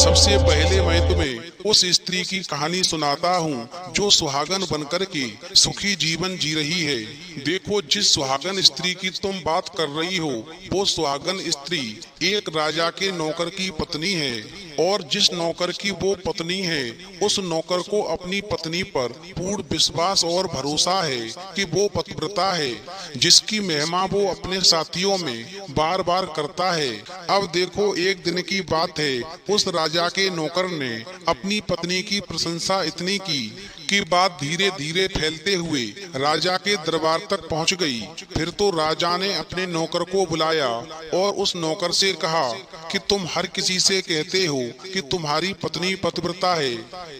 सबसे पहले मैं तुम्हें उस स्त्री की कहानी सुनाता हूँ जो सुहागन बनकर के सुखी जीवन जी रही है। देखो, जिस सुहागन स्त्री की तुम बात कर रही हो वो सुहागन स्त्री एक राजा के नौकर की पत्नी है, और जिस नौकर की वो पत्नी है उस नौकर को अपनी पत्नी पर पूर्ण विश्वास और भरोसा है कि वो पतिव्रता है, जिसकी महिमा वो अपने साथियों में बार बार करता है। अब देखो, एक दिन की बात है, उस राजा के नौकर ने अपनी पत्नी की प्रशंसा इतनी की कि बात धीरे धीरे फैलते हुए राजा के दरबार तक पहुंच गई। फिर तो राजा ने अपने नौकर को बुलाया और उस नौकर से कहा कि तुम हर किसी से कहते हो कि तुम्हारी पत्नी पतिव्रता है,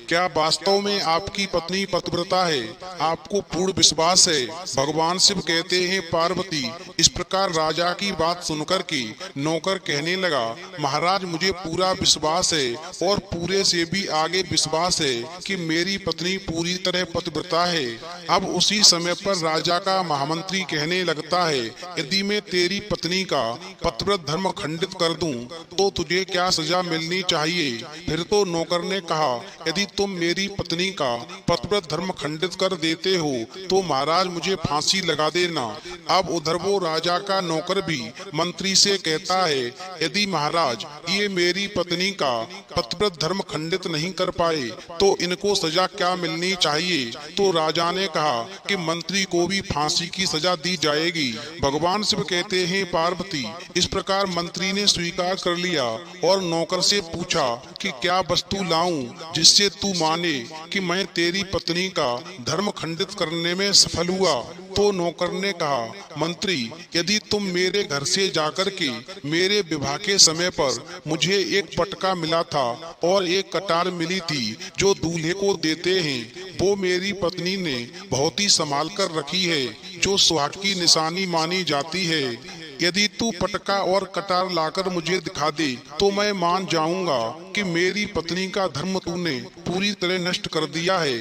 क्या वास्तव में आपकी पत्नी पतिव्रता है? आपको पूर्ण विश्वास है? भगवान शिव कहते हैं, पार्वती, इस प्रकार राजा की बात सुनकर के नौकर कहने लगा, महाराज, मुझे पूरा विश्वास है और पूरे से भी आगे विश्वास है कि मेरी पत्नी पूरी तरह पतिव्रता है। अब उसी समय पर राजा का महामंत्री कहने लगता है, यदि मैं तेरी पत्नी का पतिव्रत धर्म खंडित कर दूं तो तुझे क्या सजा मिलनी चाहिए? फिर तो नौकर ने कहा, यदि तुम मेरी पत्नी का पतिव्रत धर्म खंडित कर देते हो तो महाराज मुझे फांसी लगा देना। अब उधर वो राजा का नौकर भी मंत्री से कहता है, यदि महाराज ये मेरी पत्नी का पतिव्रत धर्म खंडित नहीं कर पाए तो इनको सजा क्या मिलनी चाहिए? तो राजा ने कहा कि मंत्री को भी फांसी की सजा दी जाएगी। भगवान शिव कहते हैं, पार्वती, इस प्रकार मंत्री ने स्वीकार कर लिया और नौकर से पूछा कि क्या वस्तु लाऊं जिससे तू माने कि मैं तेरी पत्नी का धर्म खंडित करने में सफल हुआ? तो नौकर ने कहा, मंत्री, यदि तुम मेरे घर से जाकर के मेरे विवाह के समय पर मुझे एक पटका मिला था और एक कटार मिली थी जो दूल्हे को देते हैं, वो मेरी पत्नी ने बहुत ही संभाल कर रखी है, जो सुहाग की निशानी मानी जाती है। यदि तू पटका और कटार लाकर मुझे दिखा दे तो मैं मान जाऊंगा कि मेरी पत्नी का धर्म तूने पूरी तरह नष्ट कर दिया है।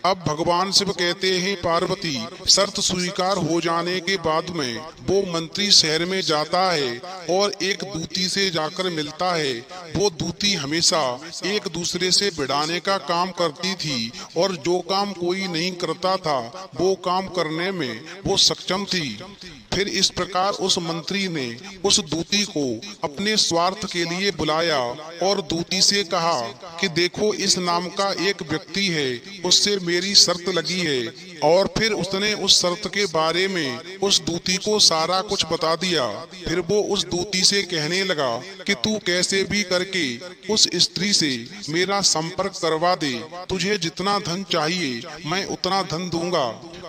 अब भगवान शिव कहते हैं, पार्वती, शर्त स्वीकार हो जाने के बाद में वो मंत्री शहर में जाता है और एक दूती से जाकर मिलता है। वो दूती हमेशा एक दूसरे से भिड़ाने का काम करती थी और जो काम कोई नहीं करता था वो काम करने में वो सक्षम थी। फिर इस प्रकार उस मंत्री ने उस दूती को अपने स्वार्थ के लिए बुलाया और दूती से कहा कि देखो, इस नाम का एक व्यक्ति है, उससे मेरी शर्त लगी है। और फिर उसने उस शर्त के बारे में उस दूती को सारा कुछ बता दिया। फिर वो उस दूती से कहने लगा कि तू कैसे भी करके उस स्त्री से मेरा संपर्क करवा दे, तुझे जितना धन चाहिए मैं उतना धन दूंगा।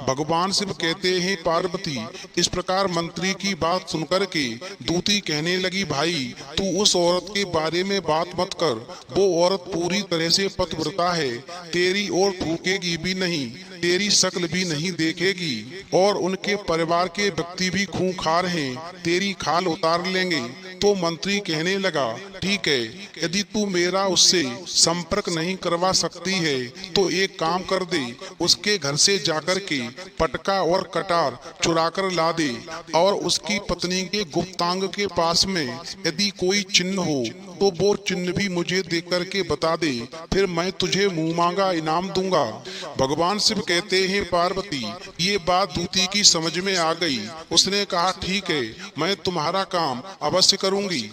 भगवान शिव कहते हैं, पार्वती, इस प्रकार मंत्री की बात सुनकर के दूती कहने लगी, भाई, तू उस औरत के बारे में बात मत कर, वो औरत पूरी तरह से पतिव्रता है, तेरी ओर थूकेगी भी नहीं, तेरी शक्ल भी नहीं देखेगी और उनके परिवार के व्यक्ति भी खूंखार हैं, तेरी खाल उतार लेंगे। तो मंत्री कहने लगा, ठीक है, यदि तू मेरा उससे संपर्क नहीं करवा सकती है तो एक काम कर दे, उसके घर से जाकर के पटका और कटार चुरा कर ला दे और उसकी पत्नी के गुप्तांग के पास में यदि कोई चिन्ह हो तो वो चिन्ह भी मुझे देख करके बता दे, फिर मैं तुझे मुंह मांगा इनाम दूंगा। भगवान शिव कहते हैं, पार्वती, ये बात दूती की समझ में आ गई। उसने कहा, ठीक है, मैं तुम्हारा काम अवश्य करूंगी।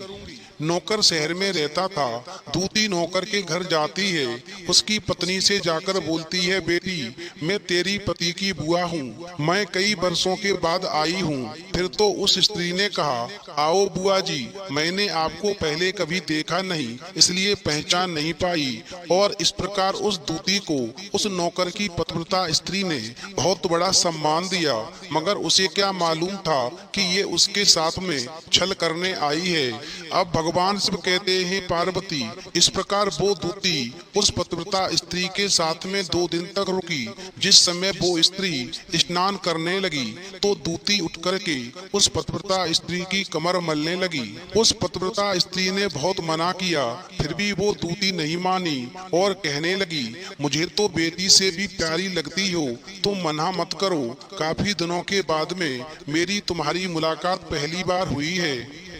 नौकर शहर में रहता था। दूती नौकर के घर जाती है, उसकी पत्नी से जाकर बोलती है, बेटी, मैं तेरी पति की बुआ हूँ, मैं कई वर्षों के बाद आई हूँ। फिर तो उस स्त्री ने कहा, आओ बुआ जी, मैंने आपको पहले कभी देखा नहीं, इसलिए पहचान नहीं पाई। और इस प्रकार उस दूती को उस नौकर की पतिव्रता स्त्री ने बहुत बड़ा सम्मान दिया, मगर उसे क्या मालूम था कि ये उसके साथ में छल करने आई है। अब भगवान शिव कहते हैं, पार्वती, इस प्रकार वो दूती उस पतिव्रता स्त्री के साथ में 2 दिन तक रुकी। जिस समय वो स्त्री स्नान करने लगी तो दूती उठ करके उस पतिव्रता स्त्री की कमर मलने लगी। उस पतिव्रता स्त्री ने बहुत मना किया, फिर भी वो दूती नहीं मानी और कहने लगी, मुझे तो बेटी से भी प्यारी लगती हो, तुम मना मत करो, काफी दिनों के बाद में मेरी तुम्हारी मुलाकात पहली बार हुई है।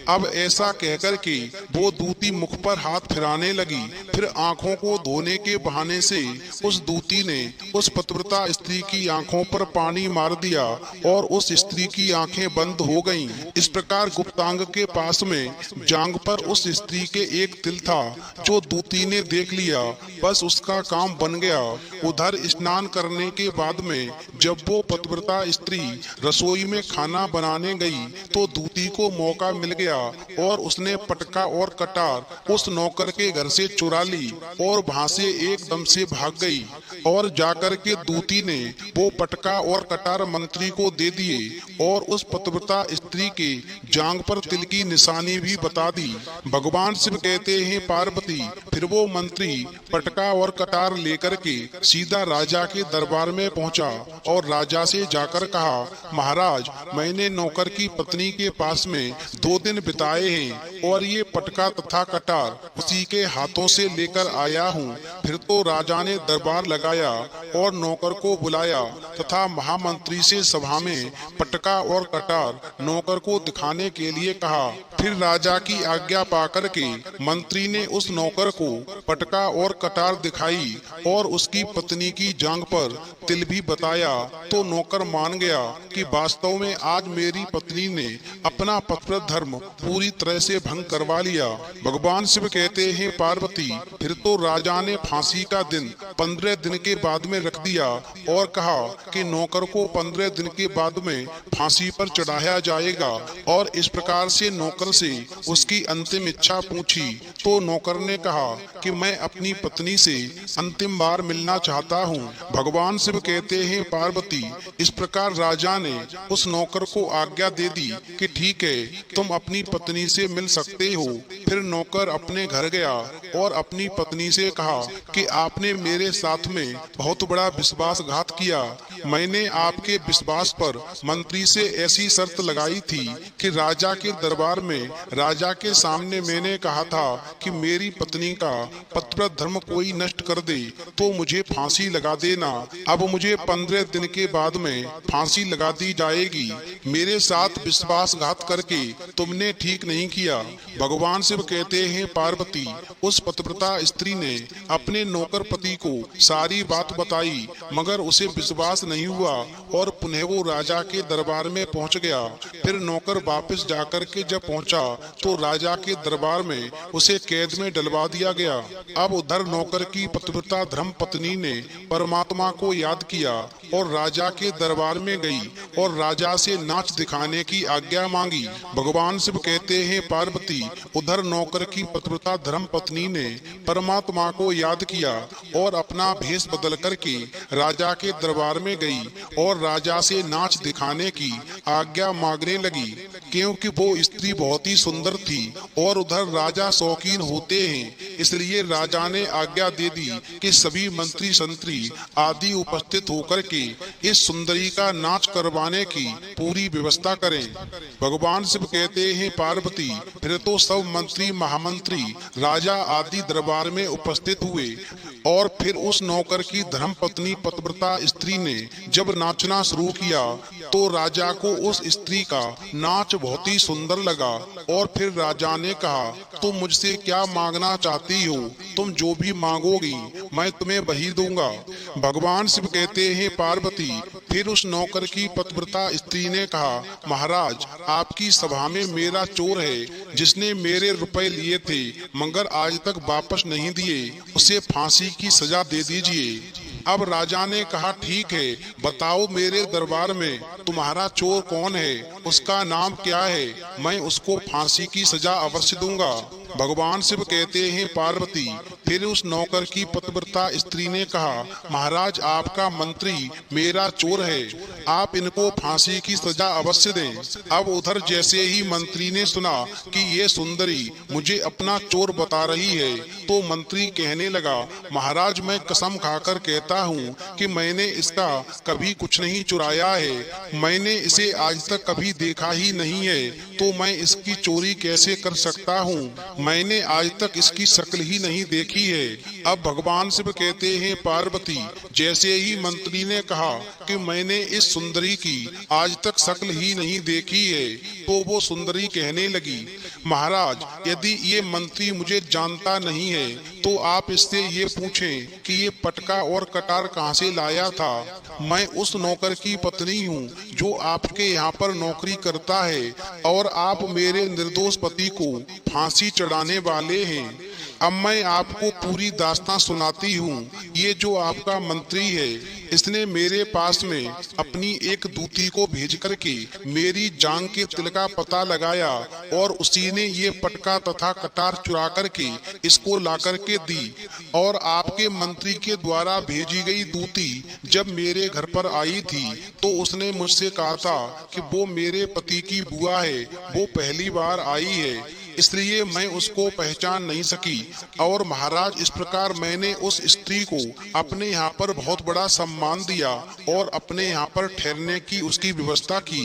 अब ऐसा कहकर के वो दूती मुख पर हाथ फिराने लगी। फिर आंखों को धोने के बहाने से उस दूती ने उस पतिव्रता स्त्री की आंखों पर पानी मार दिया और उस स्त्री की आंखें बंद हो गईं। इस प्रकार गुप्तांग के पास में जांघ पर उस स्त्री के एक तिल था जो दूती ने देख लिया। बस उसका काम बन गया। उधर स्नान करने के बाद में जब वो पतिव्रता स्त्री रसोई में खाना बनाने गई तो दूती को मौका मिल गया और उसने पटका और कटार उस नौकर के घर से चुरा ली और वहां से एकदम से भाग गई। और जाकर के दूती ने वो पटका और कटार मंत्री को दे दिए और उस पतिव्रता स्त्री के जांघ पर तिल की निशानी भी बता दी। भगवान शिव कहते हैं पार्वती, फिर वो मंत्री पटका और कटार लेकर के सीधा राजा के दरबार में पहुंचा और राजा से जाकर कहा, महाराज मैंने नौकर की पत्नी के पास में 2 दिन बिताए हैं और ये पटका तथा कटार उसी के हाथों से लेकर आया हूँ। फिर तो राजा ने दरबार लगाया और नौकर को बुलाया तथा महामंत्री से सभा में पटका और कटार नौकर को दिखाने के लिए कहा। फिर राजा की आज्ञा पाकर के मंत्री ने उस नौकर को पटका और कटार दिखाई और उसकी पत्नी की जांघ पर तिल भी बताया तो नौकर मान गया कि वास्तव में आज मेरी पत्नी ने अपना पतिव्रत धर्म पूरी तरह से भंग करवा लिया। भगवान शिव कहते हैं पार्वती, फिर तो राजा ने फांसी का दिन 15 दिन के बाद में रख दिया और कहा कि नौकर को 15 दिन के बाद में फांसी पर चढ़ाया जाएगा। और इस प्रकार से नौकर से उसकी अंतिम इच्छा पूछी तो नौकर ने कहा कि मैं अपनी पत्नी से अंतिम बार मिलना चाहता हूँ। भगवान शिव कहते हैं पार्वती, इस प्रकार राजा ने उस नौकर को आज्ञा दे दी कि ठीक है, तुम अपनी पत्नी से मिल सकते हो। फिर नौकर अपने घर गया और अपनी पत्नी से कहा कि आपने मेरे साथ में बहुत बड़ा विश्वासघात किया। मैंने आपके विश्वास पर मंत्री से ऐसी शर्त लगाई थी कि राजा के दरबार में राजा के सामने मैंने कहा था कि मेरी पत्नी का पतिव्रत धर्म कोई नष्ट कर दे तो मुझे फांसी लगा देना। अब मुझे 15 दिन के बाद में फांसी लगा दी जाएगी। मेरे साथ विश्वासघात करके तुमने ठीक नहीं किया। भगवान शिव कहते हैं पार्वती, उस पतिव्रता स्त्री ने अपने नौकर पति को सारी बात बताई मगर उसे विश्वास नहीं हुआ और पुनः वो राजा के दरबार में पहुंच गया। फिर नौकर वापस जाकर के जब पहुंचा तो राजा के दरबार में उसे कैद में डलवा दिया गया। अब उधर नौकर की पतिव्रता धर्म पत्नी ने परमात्मा को याद किया और राजा के दरबार में गई और राजा से नाच दिखाने की आज्ञा मांगी। भगवान शिव कहते हैं पार्वती, उधर नौकर की पतिव्रता धर्म पत्नी ने परमात्मा को याद किया और अपना भेष बदल करके राजा के दरबार में गई और राजा से नाच दिखाने की आज्ञा मांगने लगी क्योंकि वो स्त्री बहुत ही सुंदर थी और उधर राजा शौकीन होते हैं। इसलिए राजा ने आज्ञा दे दी कि सभी मंत्री संतरी आदि उपस्थित होकर के इस सुंदरी का नाच करवाने की पूरी व्यवस्था करें। भगवान शिव कहते हैं पार्वती, फिर तो सब मंत्री महामंत्री राजा आदि दरबार में उपस्थित हुए और फिर उस नौकर की धर्म पत्नी पतिव्रता स्त्री ने जब नाचना शुरू किया तो राजा को उस स्त्री का नाच बहुत ही सुंदर लगा और फिर राजा ने कहा, तुम मुझसे क्या मांगना चाहती हो? तुम जो भी मांगोगी मैं तुम्हें वही दूंगा। भगवान शिव कहते हैं पार्वती, फिर उस नौकर की पतिव्रता स्त्री ने कहा, महाराज आपकी सभा में मेरा चोर है जिसने मेरे रुपए लिए थे मगर आज तक वापस नहीं दिए, उसे फांसी की सजा दे दीजिए। अब राजा ने कहा, ठीक है, बताओ मेरे दरबार में तुम्हारा चोर कौन है, उसका नाम क्या है, मैं उसको फांसी की सजा अवश्य दूंगा। भगवान शिव कहते हैं पार्वती, फिर उस नौकर की पतिव्रता स्त्री ने कहा, महाराज आपका मंत्री मेरा चोर है, आप इनको फांसी की सजा अवश्य दें। अब उधर जैसे ही मंत्री ने सुना कि ये सुंदरी मुझे अपना चोर बता रही है तो मंत्री कहने लगा, महाराज मैं कसम खाकर कहता हूँ कि मैंने इसका कभी कुछ नहीं चुराया है, मैंने इसे आज तक कभी देखा ही नहीं है तो मैं इसकी चोरी कैसे कर सकता हूँ, मैंने आज तक इसकी शक्ल ही नहीं देखी है। अब भगवान शिव कहते हैं पार्वती, जैसे ही मंत्री ने कहा कि मैंने इस सुंदरी की आज तक शक्ल ही नहीं देखी है, तो वो सुंदरी कहने लगी, महाराज, यदि ये मंत्री मुझे जानता नहीं है तो आप इससे ये पूछें कि ये पटका और कटार कहाँ से लाया था। मैं उस नौकर की पत्नी हूँ जो आपके यहाँ पर नौकरी करता है और आप मेरे निर्दोष पति को फांसी चढ़ाने वाले हैं। अब मैं आपको पूरी दास्तां सुनाती हूँ। ये जो आपका मंत्री है, इसने मेरे पास में अपनी एक दूती को भेज करके मेरी जांग के तिल का पता लगाया और उसी ने ये पटका तथा कटार चुरा करके इसको ला करके दी। और आपके मंत्री के द्वारा भेजी गई दूती जब मेरे घर पर आई थी तो उसने मुझसे कहा था कि वो मेरे पति की बुआ है, वो पहली बार आई है, इसलिए मैं उसको पहचान नहीं सकी। और महाराज, इस प्रकार मैंने उस स्त्री को अपने यहाँ पर बहुत बड़ा सम्मान दिया और अपने यहाँ पर ठहरने की उसकी व्यवस्था की।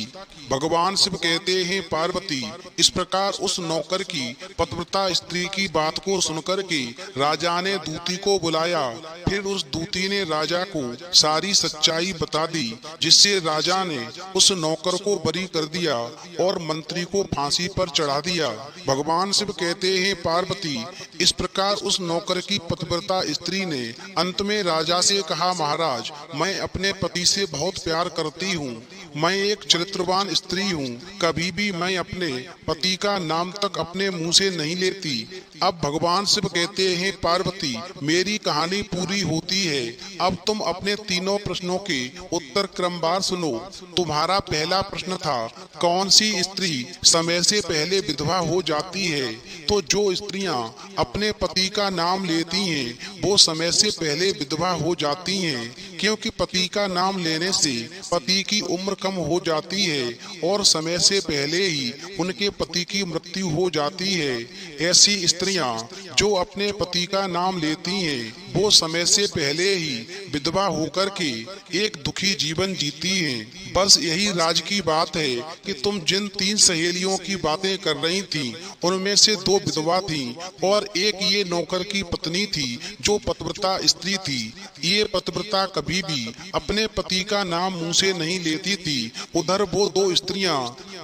भगवान शिव कहते हैं, पार्वती, इस प्रकार उस नौकर की पतिव्रता स्त्री की बात को सुनकर के राजा ने दूती को बुलाया। फिर उस दूती ने राजा को सारी सच्चाई बता दी, जिससे राजा ने उस नौकर को बरी कर दिया और मंत्री को फांसी पर चढ़ा दिया। भगवान शिव कहते हैं, पार्वती, इस प्रकार उस नौकर की पतिव्रता स्त्री ने अंत में राजा से कहा, महाराज, मैं अपने पति से बहुत प्यार करती हूँ, मैं एक चरित्रवान स्त्री हूँ, कभी भी मैं अपने पति का नाम तक अपने मुंह से नहीं लेती। अब भगवान शिव कहते हैं, पार्वती, मेरी कहानी पूरी होती है। अब तुम अपने तीनों प्रश्नों के उत्तर क्रमवार सुनो। तुम्हारा पहला प्रश्न था, कौन सी स्त्री समय से पहले विधवा हो जाती है? तो जो स्त्रियां अपने पति का नाम लेती हैं वो समय से पहले विधवा हो जाती हैं, क्योंकि पति का नाम लेने से पति की उम्र कम हो जाती है और समय से पहले ही उनके पति की मृत्यु हो जाती है। ऐसी स्त्रियां जो अपने पति का नाम लेती हैं वो समय से पहले ही विधवा होकर के एक दुखी जीवन जीती हैं। बस यही राज की बात है कि तुम जिन 3 सहेलियों की बातें कर रही थी उनमें से 2 विधवा थीं और एक ये नौकर की पत्नी थी जो पतिव्रता स्त्री थी। ये पतिव्रता कभी भी अपने पति का नाम मुंह से नहीं लेती थी। उधर वो 2 स्त्रियां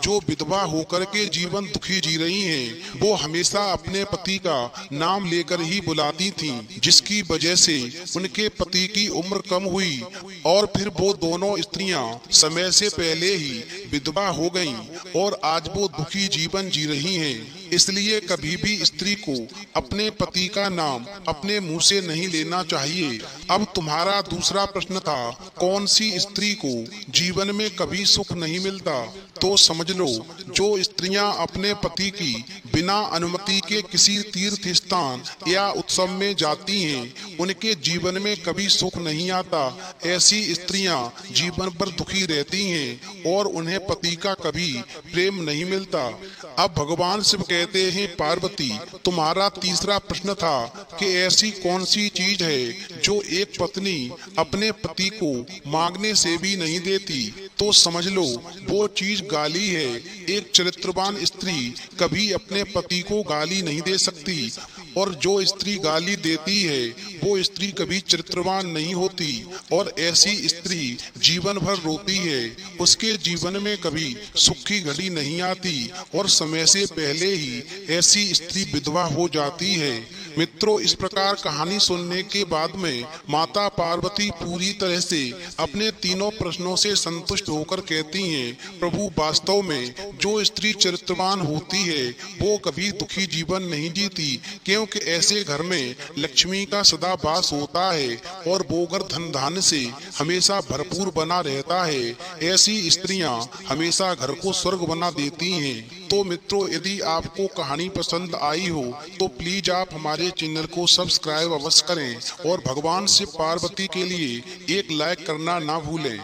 जो विधवा होकर के जीवन दुखी जी रही हैं, वो हमेशा अपने पति का नाम लेकर ही बुलाती थीं, जिसकी वजह से उनके पति की उम्र कम हुई और फिर वो दोनों स्त्रियां समय से पहले ही विधवा हो गईं और आज वो दुखी जीवन जी रही हैं। इसलिए कभी भी स्त्री को अपने पति का नाम अपने मुंह से नहीं लेना चाहिए। अब तुम्हारा दूसरा प्रश्न था, कौन सी स्त्री को जीवन में कभी सुख नहीं मिलता? तो समझ लो, जो स्त्रियां अपने पति की बिना अनुमति के किसी तीर्थ स्थान या उत्सव में जाती हैं, उनके जीवन में कभी सुख नहीं आता। ऐसी स्त्रियां जीवन भर दुखी रहती हैं और उन्हें पति का कभी प्रेम नहीं मिलता। अब भगवान शिव कहते हैं, पार्वती, तुम्हारा तीसरा प्रश्न था कि ऐसी कौन सी चीज है जो एक पत्नी अपने पति को मांगने से भी नहीं देती? तो समझ लो, वो चीज गाली है। एक चरित्रवान स्त्री कभी अपने पति को गाली नहीं दे सकती और जो स्त्री गाली देती है वो स्त्री कभी चरित्रवान नहीं होती और ऐसी स्त्री जीवन भर रोती है। उसके जीवन में कभी सुख की घड़ी नहीं आती और समय से पहले ही ऐसी स्त्री विधवा हो जाती है। मित्रों, इस प्रकार कहानी सुनने के बाद में माता पार्वती पूरी तरह से अपने तीनों प्रश्नों से संतुष्ट होकर कहती हैं, प्रभु, वास्तव में जो स्त्री चरित्रवान होती है वो कभी दुखी जीवन नहीं जीती, क्योंकि ऐसे घर में लक्ष्मी का सदा वास होता है और वो घर धन धान्य से हमेशा भरपूर बना रहता है। ऐसी स्त्रियां हमेशा घर को स्वर्ग बना देती हैं। तो मित्रों, यदि आपको कहानी पसंद आई हो तो प्लीज आप हमारे चैनल को सब्सक्राइब अवश्य करें और भगवान शिव पार्वती के लिए एक लाइक करना ना भूलें।